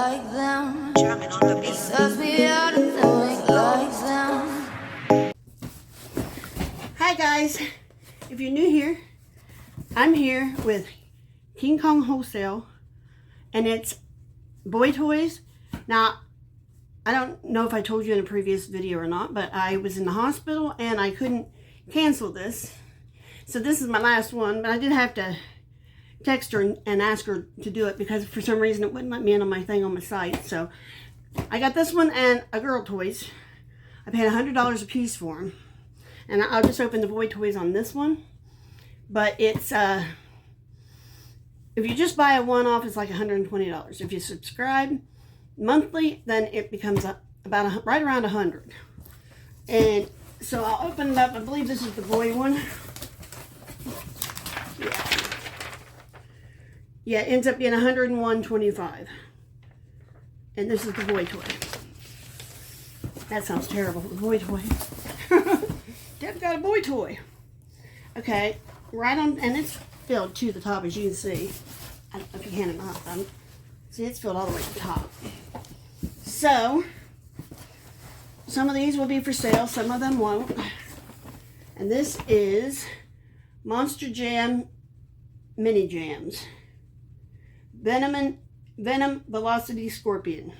like them. Jamming on the beat. It serves me out and doing like them. Hi guys, if you're new here, I'm here with Kong Wholesale, and it's boy toys. Now, I don't know if I told you in a previous video or not, but I was in the hospital and I couldn't cancel this. So this is my last one, but I did have to text her and ask her to do it because for some reason it wouldn't let me in on my thing on my site. So I got this one and a girl toys. I paid $100 a piece for them. And I'll just open the boy toys on this one. But it's, if you just buy a one-off, it's like $120. If you subscribe monthly, then it becomes about right around $100. And so I'll open it up. I believe this is the boy one. Yeah, it ends up being $101.25. And this is the boy toy. That sounds terrible. The boy toy. Deb's got a boy toy. Okay, right on, and it's filled to the top, as you can see. I don't know if you can or not. See, it's filled all the way to the top. So, some of these will be for sale, some of them won't. And this is Monster Jam Mini Jams. Venom Velocity Scorpion.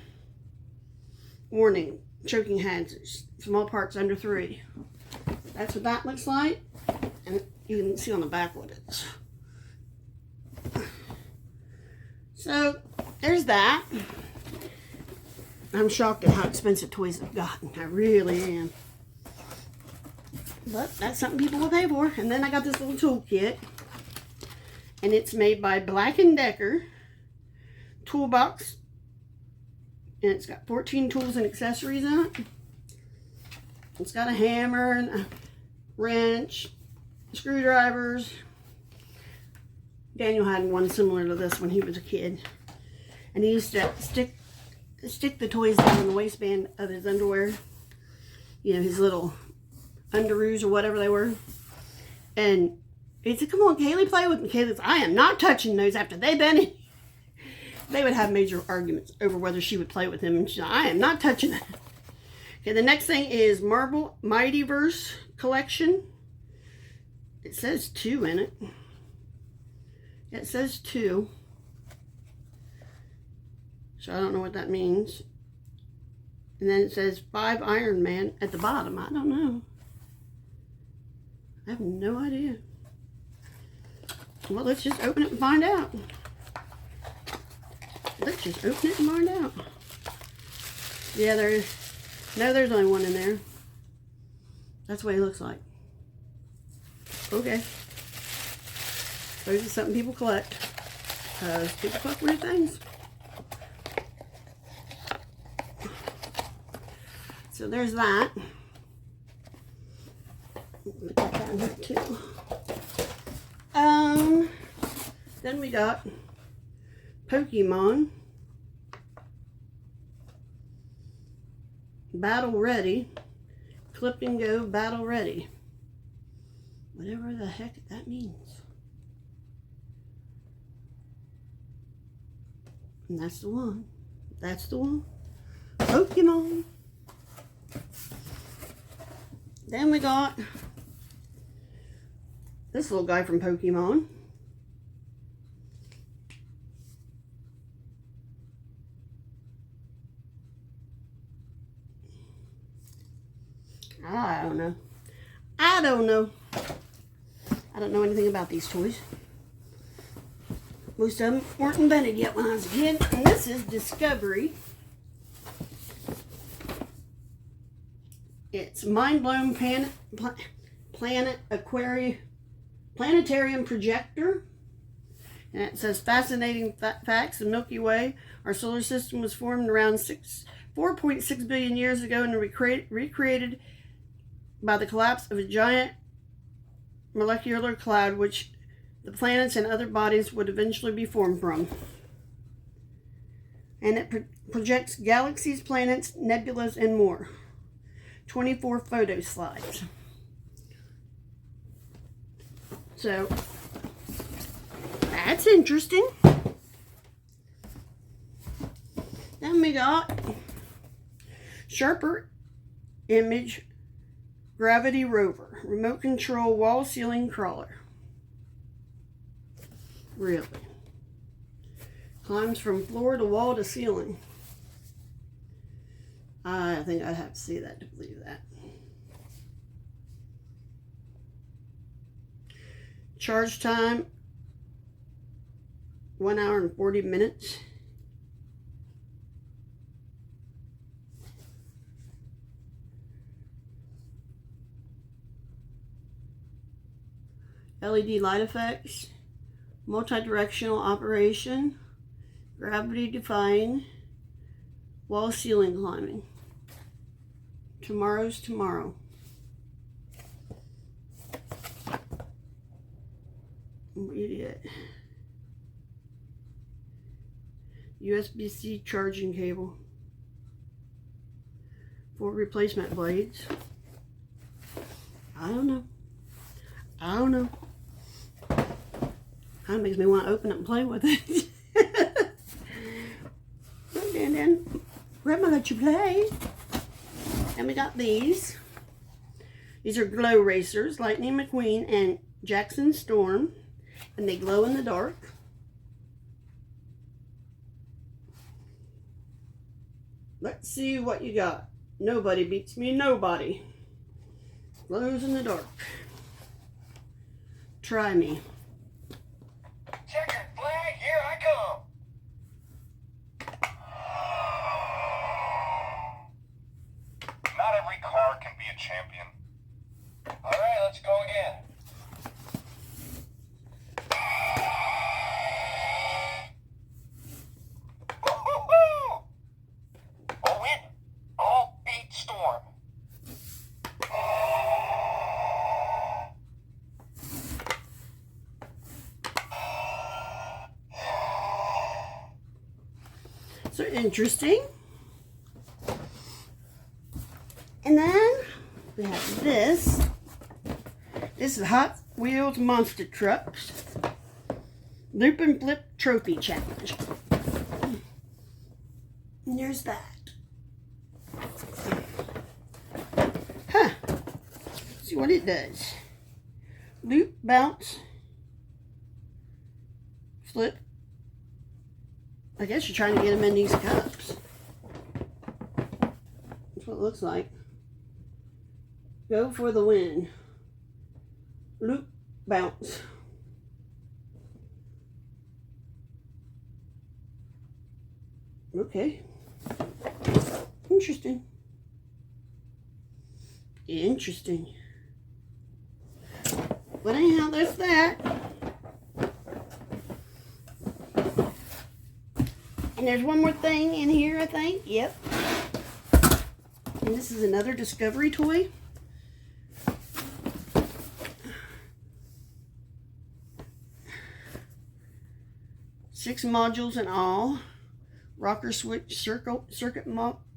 Warning, choking hazards. Small parts under 3. That's what that looks like. And you can see on the back what it is. So, there's that. I'm shocked at how expensive toys I've gotten. I really am. But that's something people will pay for. And then I got this little toolkit. And it's made by Black & Decker. Toolbox. And it's got 14 tools and accessories in it. It's got a hammer and a wrench, screwdrivers. Daniel had one similar to this when he was a kid. And he used to stick the toys down in the waistband of his underwear. You know, his little underoos or whatever they were. And he said, "Come on, Kaylee, play with me." Kaylee said, "I am not touching those after they've been in." They would have major arguments over whether she would play with him. And she said, "I am not touching that." Okay, the next thing is Marvel Mightyverse Collection. It says 2 in it. It says 2. So I don't know what that means. And then it says 5 Ironman at the bottom. I don't know. I have no idea. Well, let's just open it and find out. Let's just open it and find out. Yeah, there is. No, there's only one in there. That's what he looks like. Okay. Those are something people collect. Because people collect weird things. So there's that. Put that down here too. Then we got Pokemon Battle Ready, Clip and Go Battle Ready. Whatever the heck that means. And that's the one. That's the one. Pokemon. Then we got this little guy from Pokemon. I don't know. I don't know. I don't know anything about these toys. Most of them weren't invented yet when I was a kid. And this is Discovery. It's Mindblown Planetarium Projector. And it says, fascinating facts. The Milky Way, our solar system, was formed around 4.6 billion years ago and recreated by the collapse of a giant molecular cloud which the planets and other bodies would eventually be formed from. And it projects galaxies, planets, nebulas, and more. 24 photo slides. So, that's interesting. Then we got Sharper Image Gravity Rover. Remote control wall ceiling crawler. Really? Climbs from floor to wall to ceiling. I think I'd have to see that to believe that. Charge time, 1 hour and 40 minutes. LED light effects, multi-directional operation, gravity defying, wall ceiling climbing. Tomorrow's tomorrow. Idiot. USB-C charging cable. 4 replacement blades. I don't know. Kind of makes me want to open it and play with it. Okay, and then Grandma let you play. And we got these. These are glow racers, Lightning McQueen and Jackson Storm. And they glow in the dark. Let's see what you got. Nobody beats me, nobody. Glows in the dark. Try me. Checkered flag, here I come. Not every car can be a champion. All right, let's go again. Woo-hoo-hoo! Oh, win. All beat Storm. So interesting. And then we have this. This is Hot Wheels Monster Trucks Loop-and-Flip Trophy Challenge. And there's that. Huh. See what it does. Loop, bounce, flip. I guess you're trying to get them in these cups. That's what it looks like. Go for the win. Loop, bounce. Okay. Interesting. Interesting. But anyhow, there's that. And there's one more thing in here, I think. Yep. And this is another Discovery toy. Six modules in all. Rocker switch circuit modules.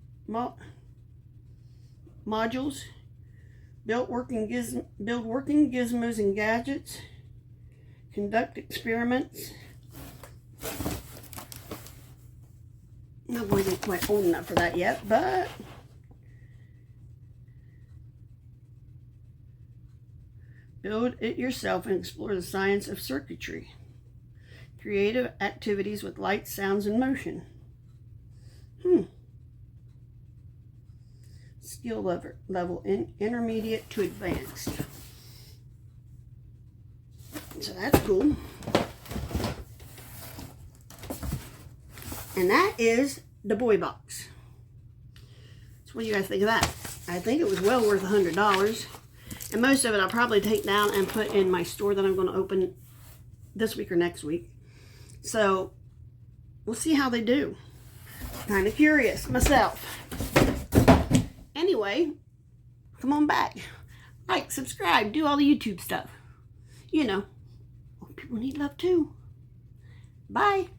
Build working gizmos and gadgets. Conduct experiments. My boys ain't quite old enough for that yet, but build it yourself and explore the science of circuitry. Creative activities with light, sounds, and motion. Skill level intermediate to advanced. So that's cool. And that is the boy box. So what do you guys think of that? I think it was well worth $100. And most of it I'll probably take down and put in my store that I'm going to open this week or next week. So we'll see how they do. Kind of curious myself. Anyway, come on back. Like, subscribe, do all the YouTube stuff. You know, people need love too. Bye.